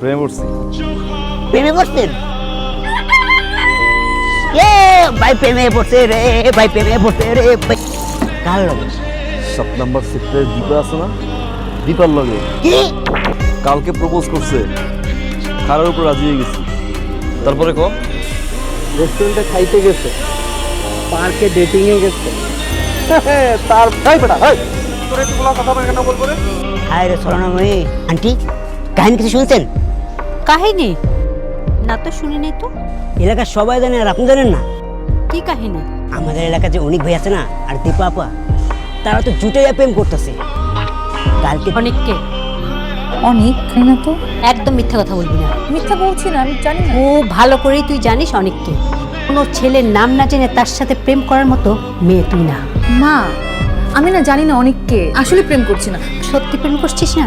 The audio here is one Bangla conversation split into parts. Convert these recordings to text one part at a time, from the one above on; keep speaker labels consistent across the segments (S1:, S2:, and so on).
S1: প্রেমে পড়ছি।
S2: প্রেমে পড়ছেন? এ ভাই প্রেমে পড়ছে রে, ভাই প্রেমে পড়ছে রে ভাই। কার লগে?
S1: 7 নাম্বার সেক্টরে দীপা আছে না, দীপার লগে।
S2: কি?
S1: কালকে প্রপোজ করছে, খারার উপর রাজি হয়ে গেছি। তারপরে ক
S3: রেস্টুরেন্টে খাইতে গেছে, পার্কে ডেটিং এ গেছে। তার ভাই বেটা ভাই তোরে তোলা কথা কেন বলবো রে?
S2: হায় রে সোনাময়ী আন্টি, কাহিনী কিছু শুনছেন?
S4: কাহিনী না তো শুনি নাই তো।
S2: এলাকার সবাই জানে আর আপনি জানেন না?
S4: কি কাহিনী?
S2: আমাদের এলাকায় যে অনেক ভাই আছে না আর দীপা আপা, তারা তো জুটে প্রেম করতেছে। কালকে
S4: অনেককে?
S5: অনেক না তো,
S4: একদম মিথ্যা কথা বলবি না।
S5: মিথ্যা বলছি না, আমি জানি না।
S4: ও ভালো করেই তুই জানিস অনেককে। কোনো ছেলের নাম না জেনে তার সাথে প্রেম করার মতো মেয়ে তুই না।
S5: মা, আমি না জানি না অনেককে আসলে প্রেম করছি না।
S4: সত্যি প্রেম করছিস না?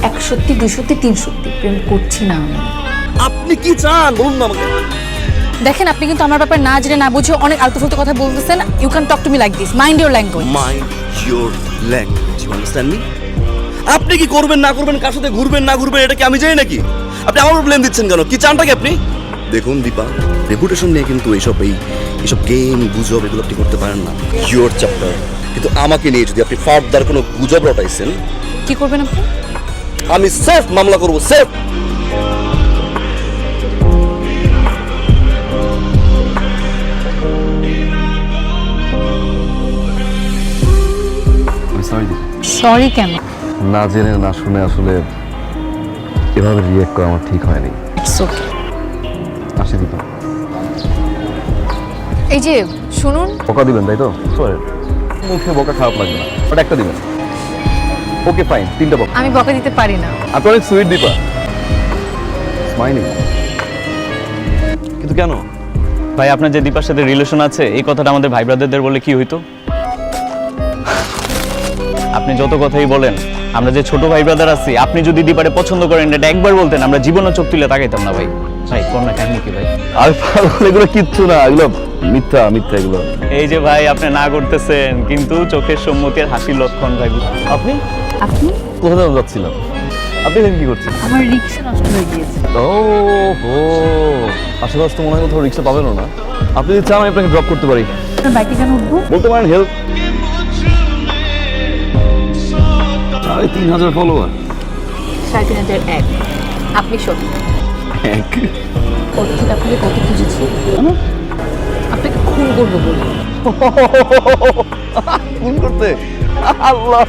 S5: 1 সত্যি 2 সত্যি 3 সত্যি প্রেম করছি না আমি।
S1: আপনি কি চান বলুন না আমাকে।
S5: দেখেন, আপনি কিন্তু আমার ব্যাপারে না জেনে না বুঝে অনেক আলতু ফালতু কথা বলতেছেন। You can talk to me like this, mind your language.
S1: Mind your language, you understand me? আপনি কি করবেন না করবেন, কার সাথে ঘুরবেন না ঘুরবেন, এটা কি আমি জানি নাকি? আপনি আমার প্রবলেম দিচ্ছেন কেন? কি চানটা কি আপনি? দেখুন দীপা, রেপুটেশন নিয়ে কিন্তু এইসব গেম গুজব এগুলো আপনি করতে পারেন না। Your chapter. কিন্তু আমাকে নিয়ে যদি আপনি ফার্দার কোনো গুজব রটাইছেন,
S5: কি করবেন আপনি?
S1: আমি সেফ মামলা করবো, সেফ।
S5: সরি কেন?
S1: না জেনে না শুনে আসলে এভাবে রিয়েক্ট করা আমার ঠিক হয়নি।
S5: It's okay.
S1: আসি দীপা।
S5: এই যে শুনুন,
S1: বকা দিবেন তাই তো? সরি, মুখে বকা খারাপ লাগবে না, বাট একটা দিবেন। ওকে ফাইন, 3টা বকা।
S5: আমি বকা দিতে পারি না।
S1: আপনি অনেক সুইট দীপা, স্মাইলিং। কিন্তু কেন?
S6: ভাই আপনার যে দীপার সাথে রিলেশন আছে এই কথাটা আমাদের ভাই ব্রাদারদের বলে কি হইতো? আপনি যত কথাই বলেন, আমরা যে ছোট ভাই ব্রাদার আছি, আপনি যদি দীপারে পছন্দ করেন এটা একবার বলতেন, আমরা জীবনে চোখ তুলে তাকাইতাম না ভাই। ভাই করোনা কাহিনী কি ভাই?
S1: আর পাগল, এগুলো কিচ্ছু না, এগুলো মিথ্যা মিথ্যা এগুলো।
S6: এই যে ভাই আপনি না করতেছেন, কিন্তু চোখের সম্মতি আর হাসির লক্ষণ ভাই।
S1: আপনি
S5: আপনি?
S1: কোথায় যাচ্ছিলাম? আপনি এখানে কি করছেন?
S5: আমার রিকশা নষ্ট হয়ে গিয়েছে।
S1: ও হো, আশেপাশে তো মনে হয় কোথাও রিক্সা পাবেনও না। আপনি যদি চান আমি আপনাকে ড্রপ করতে পারি।
S5: আপনার বাইকে কেন উঠবো?
S1: বলতে পারেন হেল্প। 3000 ফলোয়ার।
S5: 3501। আপনি সত্যি
S1: এক
S5: ওর থেকে আপনাকে কত খুঁজেছি, আপনাকে খুন করবো বলে।
S1: ফোন করতে আল্লাহ।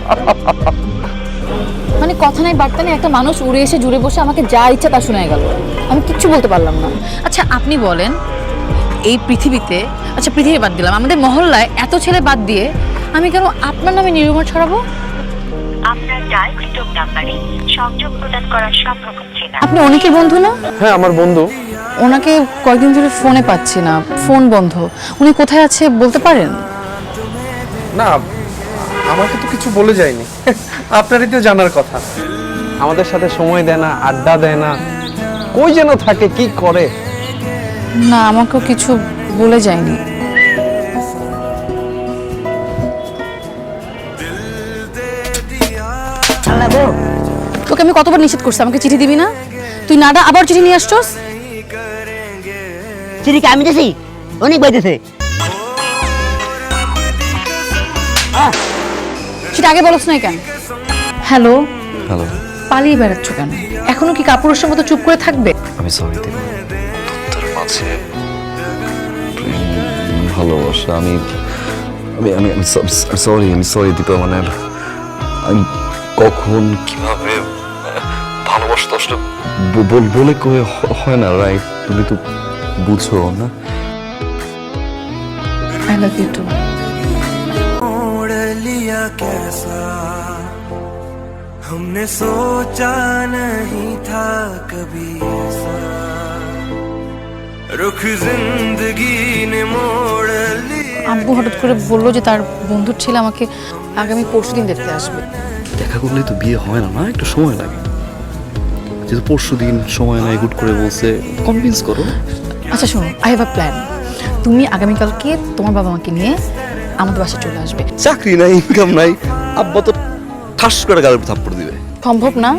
S5: মানে কথা নাই বার্তা নেই, একটা মানুষ উড়ে এসে জুড়ে বসে আমাকে যা ইচ্ছা তা শোনায় গেল, আমি কিচ্ছু বলতে পারলাম না। আচ্ছা আপনি বলেন, এই পৃথিবীতে, আচ্ছা পৃথিবী বাদ দিলাম, আমাদের মহল্লায় এত ছেলে বাদ দিয়ে আমি কেন আপনার নামে নিরুমার ছড়াবো?
S7: আপনার ডায়ালকৃত নাম্বারে সংযোগ প্রদান করা সম্ভব হচ্ছে না।
S5: আপনি অনেকের বন্ধু না?
S3: হ্যাঁ আমার বন্ধু।
S5: ওনাকে কয়েকদিন ধরে ফোনে পাচ্ছি না, ফোন বন্ধ। উনি কোথায় আছে বলতে পারেন?
S3: না, আমাকে তো কিছু বলে যায়নি। আপনারই তো জানার কথা। আমাদের সাথে সময় দেয় না, আড্ডা দেয় না, কই যেন থাকে, কি করে।
S5: না, আমাকেও কিছু বলে যায়নি।
S2: আল্লাহ গো,
S5: তোকে আমি কতবার নিষেধ করছি আমাকে চিঠি দিবি না, তুই নাডা আবার চিঠি নিয়ে আসছস।
S2: চিঠিকে আমি দিছি, অনেক বাইতেছে।
S5: সেটা আগে বলছ না কেন? হ্যালো,
S1: হ্যালো,
S5: পালিয়ে বেড়াচ্ছ কেন? এখনো কি কাপুরুষের সঙ্গে তো চুপ করে থাকবে?
S1: আমি সরি দেব। তোর মাঝে প্রেম ভালোবাসা, আমি আমি আমি সরি, আমি সরি দীপা। মানে আমি কখন কিভাবে ভালোবাসা তো আসলে বলে কয়ে হয় না, রাইট? তুমি তো বুঝো না।
S5: I love you too.
S8: लिया कैसा हमने सोचा नहीं था कभी ऐसा रुख जिंदगी ने मोड़ लिया।
S5: আব্বু হঠাৎ করে বললো যে তার বন্ধুর ছেলে আমাকে আগামী পরশুদিন দেখতে আসবে।
S1: দেখা করলেই তো বিয়ে হয় না, না একটু সময় লাগে। যেহেতু পরশুদিন সময় নাই, হুট করে বলছে, কনভিন্স করো।
S5: আচ্ছা শোনো, আই হ্যাভ আ প্ল্যান। তুমি আগামীকালকে তোমার বাবা মাকে নিয়ে আমাদের বাসায় চলে আসবে।
S1: চাকরি নাই, ইনকাম নাই, আব্বা তো ঠাস করে গালের থাপ্পড় দিবে।
S5: সম্ভব না?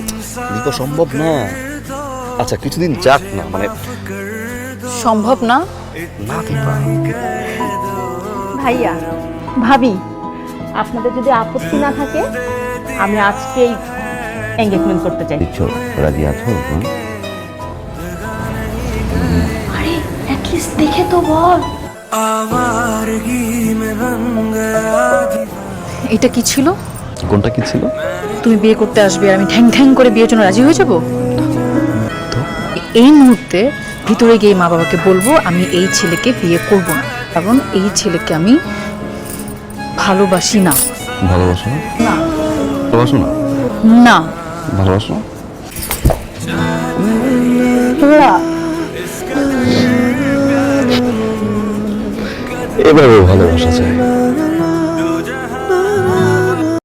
S1: দীপা সম্ভব না। আচ্ছা কিছুদিন যাক না, মানে
S5: সম্ভব না।
S1: না দীপা,
S9: ভাইয়া ভাবি, আপনাদের যদি আপত্তি না থাকে আমি আজকেই এঙ্গেজমেন্ট করতে চাই।
S1: রাজি আছো?
S9: আরে অ্যাটলিস্ট দেখে তো বল।
S8: आवारगी में बन गया
S5: এটা কি ছিল?
S1: কোনটা কি ছিল?
S5: তুমি বিয়ে করতে আসবে আর আমি ঠ্যাং ঠ্যাং করে বিয়ের জন্য রাজি হয়ে যাব? এই মুহূর্তে ভিতরে গিয়ে মা বাবাকে বলবো আমি এই ছেলেকে বিয়ে করব না, কারণ এই ছেলেকে আমি ভালোবাসি না।
S1: ভালোবাসো না?
S5: না
S1: ভালোবাসো না?
S5: না
S1: ভালোবাসো না? এভাবে ভালোবাসা যায়?